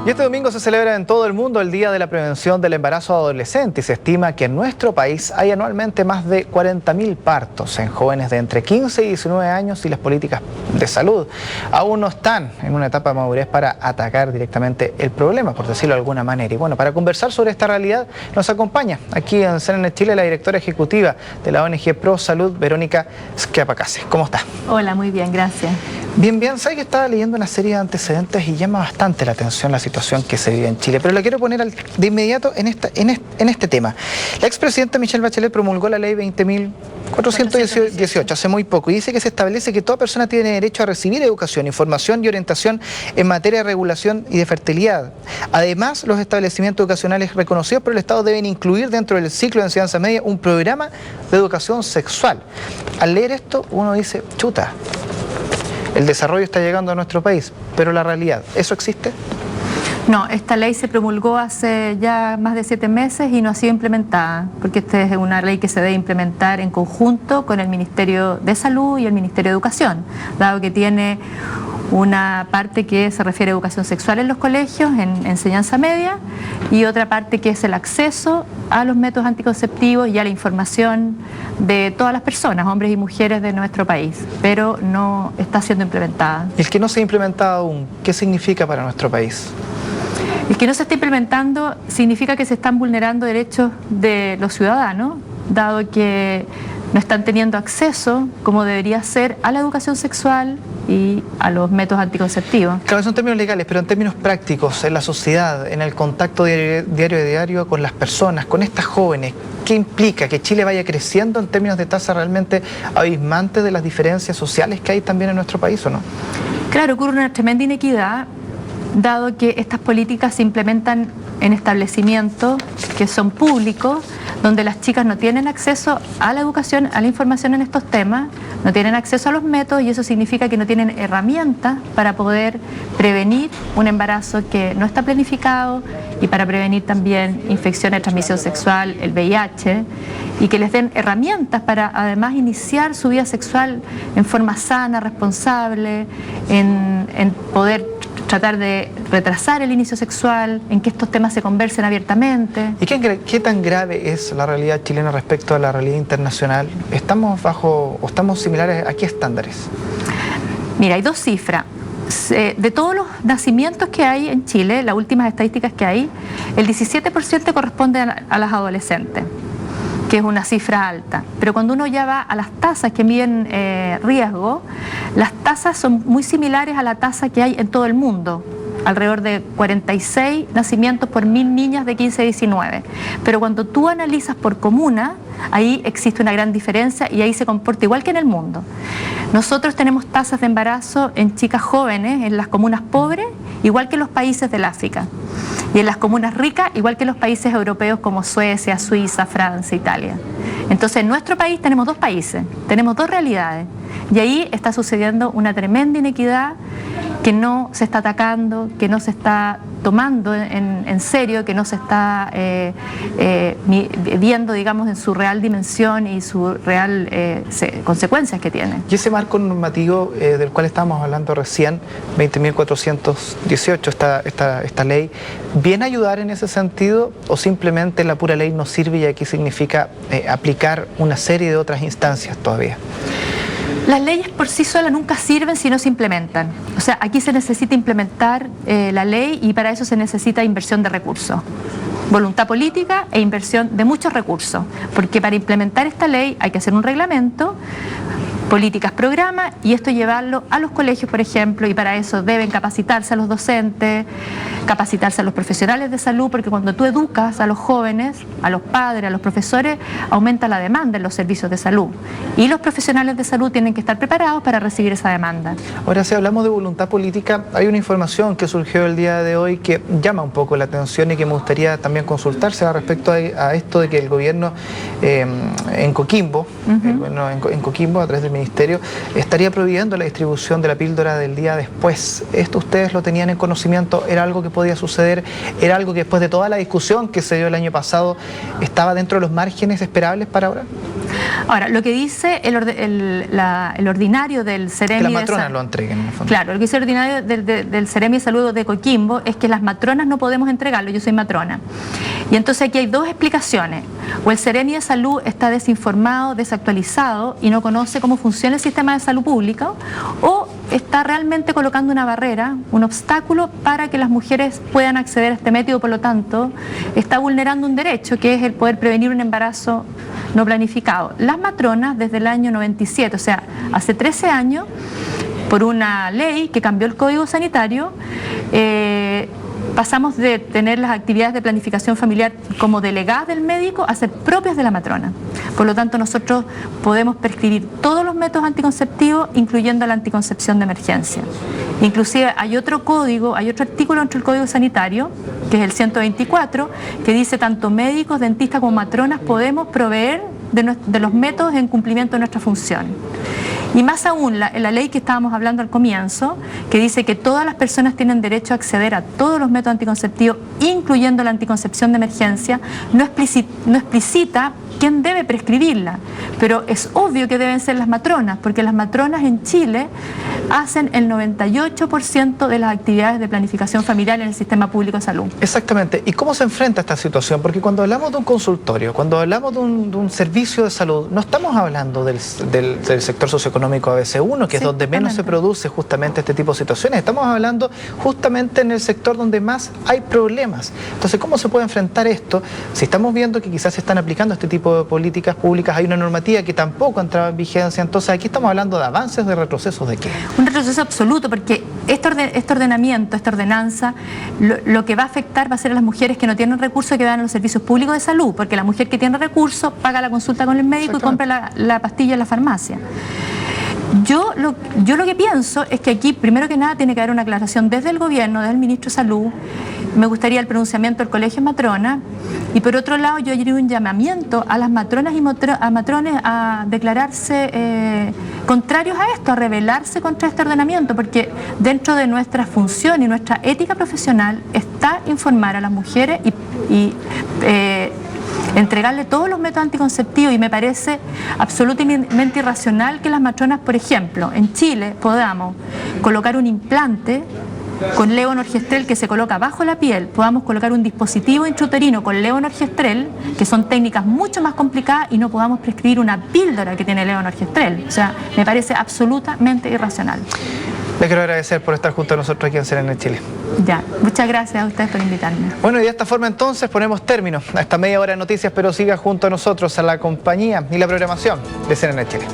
Y este domingo se celebra en todo el mundo el Día de la Prevención del Embarazo Adolescente y se estima que en nuestro país hay anualmente más de 40.000 partos en jóvenes de entre 15 y 19 años y las políticas de salud aún no están en una etapa de madurez para atacar directamente el problema, por decirlo de alguna manera. Y bueno, para conversar sobre esta realidad nos acompaña aquí en CNN Chile la directora ejecutiva de la ONG Pro Salud, Verónica Schiapacase. ¿Cómo está? Hola, muy bien, gracias. Bien, sabe que estaba leyendo una serie de antecedentes y llama bastante la atención la situación que se vive en Chile, pero la quiero poner de inmediato en este tema. La expresidenta Michelle Bachelet promulgó la ley 20.418 hace muy poco y dice que se establece que toda persona tiene derecho a recibir educación, información y orientación en materia de regulación y de fertilidad. Además, los establecimientos educacionales reconocidos por el Estado deben incluir dentro del ciclo de enseñanza media un programa de educación sexual. Al leer esto, uno dice, chuta, el desarrollo está llegando a nuestro país, pero la realidad, ¿eso existe? No, esta ley se promulgó hace ya más de 7 meses y no ha sido implementada, porque esta es una ley que se debe implementar en conjunto con el Ministerio de Salud y el Ministerio de Educación, dado que tiene una parte que se refiere a educación sexual en los colegios, en enseñanza media, y otra parte que es el acceso a los métodos anticonceptivos y a la información de todas las personas, hombres y mujeres de nuestro país, pero no está siendo implementada. ¿Y el que no se ha implementado aún, qué significa para nuestro país? El que no se está implementando significa que se están vulnerando derechos de los ciudadanos, dado que no están teniendo acceso, como debería ser, a la educación sexual y a los métodos anticonceptivos. Claro, son términos legales, pero en términos prácticos, en la sociedad, en el contacto diario con las personas, con estas jóvenes, ¿qué implica que Chile vaya creciendo en términos de tasa realmente abismantes de las diferencias sociales que hay también en nuestro país, o no? Claro, ocurre una tremenda inequidad, dado que estas políticas se implementan en establecimientos que son públicos, donde las chicas no tienen acceso a la educación, a la información en estos temas, no tienen acceso a los métodos y eso significa que no tienen herramientas para poder prevenir un embarazo que no está planificado y para prevenir también infecciones de transmisión sexual, el VIH, y que les den herramientas para además iniciar su vida sexual en forma sana, responsable, en poder tratar de retrasar el inicio sexual, en que estos temas se conversen abiertamente. ¿Y qué tan grave es la realidad chilena respecto a la realidad internacional? ¿Estamos bajo o estamos similares a qué estándares? Mira, hay 2 cifras. De todos los nacimientos que hay en Chile, las últimas estadísticas que hay, el 17% corresponde a las adolescentes, que es una cifra alta. Pero cuando uno ya va a las tasas que miden riesgo, las tasas son muy similares a la tasa que hay en todo el mundo, alrededor de 46 nacimientos por 1000 niñas de 15 a 19. Pero cuando tú analizas por comuna, ahí existe una gran diferencia y ahí se comporta igual que en el mundo. Nosotros tenemos tasas de embarazo en chicas jóvenes en las comunas pobres, igual que en los países del África. Y en las comunas ricas, igual que en los países europeos como Suecia, Suiza, Francia, Italia. Entonces, en nuestro país tenemos 2 países, tenemos 2 realidades. Y ahí está sucediendo una tremenda inequidad que no se está atacando, que no se está tomando en serio, que no se está viendo, digamos, en su real dimensión y su real consecuencias que tiene. Y ese marco normativo del cual estábamos hablando recién, 20.418, esta ley, ¿viene a ayudar en ese sentido o simplemente la pura ley no sirve y aquí significa aplicar una serie de otras instancias todavía? Las leyes por sí solas nunca sirven si no se implementan. O sea, aquí se necesita implementar la ley y para eso se necesita inversión de recursos. Voluntad política e inversión de muchos recursos. Porque para implementar esta ley hay que hacer un reglamento, políticas, programas y esto llevarlo a los colegios, por ejemplo, y para eso deben capacitarse a los docentes, capacitarse a los profesionales de salud, porque cuando tú educas a los jóvenes, a los padres, a los profesores, aumenta la demanda en los servicios de salud. Y los profesionales de salud tienen que estar preparados para recibir esa demanda. Ahora, si hablamos de voluntad política, hay una información que surgió el día de hoy que llama un poco la atención y que me gustaría también consultarse respecto a esto de que el gobierno en Coquimbo, en Coquimbo, a través del Ministerio, estaría prohibiendo la distribución de la píldora del día después. ¿Esto ustedes lo tenían en conocimiento? ¿Era algo que podía suceder? ¿Era algo que después de toda la discusión que se dio el año pasado estaba dentro de los márgenes esperables para ahora? Ahora, lo que dice el ordinario del Ceremi... Que las matronas lo entreguen, en el fondo. Claro, lo que dice el ordinario del Ceremi de Salud de Coquimbo es que las matronas no podemos entregarlo, yo soy matrona. Y entonces aquí hay dos explicaciones. O el Ceremi de Salud está desinformado, desactualizado y no conoce cómo funciona el sistema de salud pública, o está realmente colocando una barrera, un obstáculo para que las mujeres puedan acceder a este método, por lo tanto, está vulnerando un derecho que es el poder prevenir un embarazo no planificado. Las matronas desde el año 97, o sea, hace 13 años, por una ley que cambió el Código Sanitario, pasamos de tener las actividades de planificación familiar como delegadas del médico a ser propias de la matrona. Por lo tanto, nosotros podemos prescribir todos los métodos anticonceptivos, incluyendo la anticoncepción de emergencia. Inclusive hay otro código, hay otro artículo dentro del Código Sanitario, que es el 124, que dice tanto médicos, dentistas como matronas podemos proveer de los métodos en cumplimiento de nuestra función. Y más aún, la ley que estábamos hablando al comienzo, que dice que todas las personas tienen derecho a acceder a todos los métodos anticonceptivos, incluyendo la anticoncepción de emergencia, no explicita quién debe prescribirla, pero es obvio que deben ser las matronas, porque las matronas en Chile hacen el 98% de las actividades de planificación familiar en el sistema público de salud. Exactamente. ¿Y cómo se enfrenta esta situación? Porque cuando hablamos de un consultorio, cuando hablamos de un servicio de salud, no estamos hablando del sector socioeconómico ABC1, que es donde menos se produce justamente este tipo de situaciones. Estamos hablando justamente en el sector donde más hay problemas. Entonces, ¿cómo se puede enfrentar esto? Si estamos viendo que quizás se están aplicando este tipo de políticas públicas, hay una normativa que tampoco entraba en vigencia, entonces aquí estamos hablando de avances, de retrocesos, ¿de qué? Un retroceso absoluto, porque este ordenamiento, esta ordenanza, lo que va a afectar va a ser a las mujeres que no tienen recursos que van a los servicios públicos de salud, porque la mujer que tiene recursos paga la consulta con el médico y compra la pastilla en la farmacia. Yo lo que pienso es que aquí, primero que nada, tiene que haber una aclaración desde el gobierno, desde el ministro de Salud. Me gustaría el pronunciamiento del Colegio Matrona. Y por otro lado, yo haría un llamamiento a las matronas y a matrones a declararse contrarios a esto, a rebelarse contra este ordenamiento, porque dentro de nuestra función y nuestra ética profesional está informar a las mujeres y entregarle todos los métodos anticonceptivos, y me parece absolutamente irracional que las matronas, por ejemplo, en Chile podamos colocar un implante con levonorgestrel que se coloca bajo la piel, podamos colocar un dispositivo intrauterino con levonorgestrel, que son técnicas mucho más complicadas, y no podamos prescribir una píldora que tiene levonorgestrel. O sea, me parece absolutamente irracional. Le quiero agradecer por estar junto a nosotros aquí en CNN Chile. Ya, muchas gracias a ustedes por invitarme. Bueno, y de esta forma entonces ponemos término a esta media hora de noticias, pero siga junto a nosotros a la compañía y la programación de CNN Chile.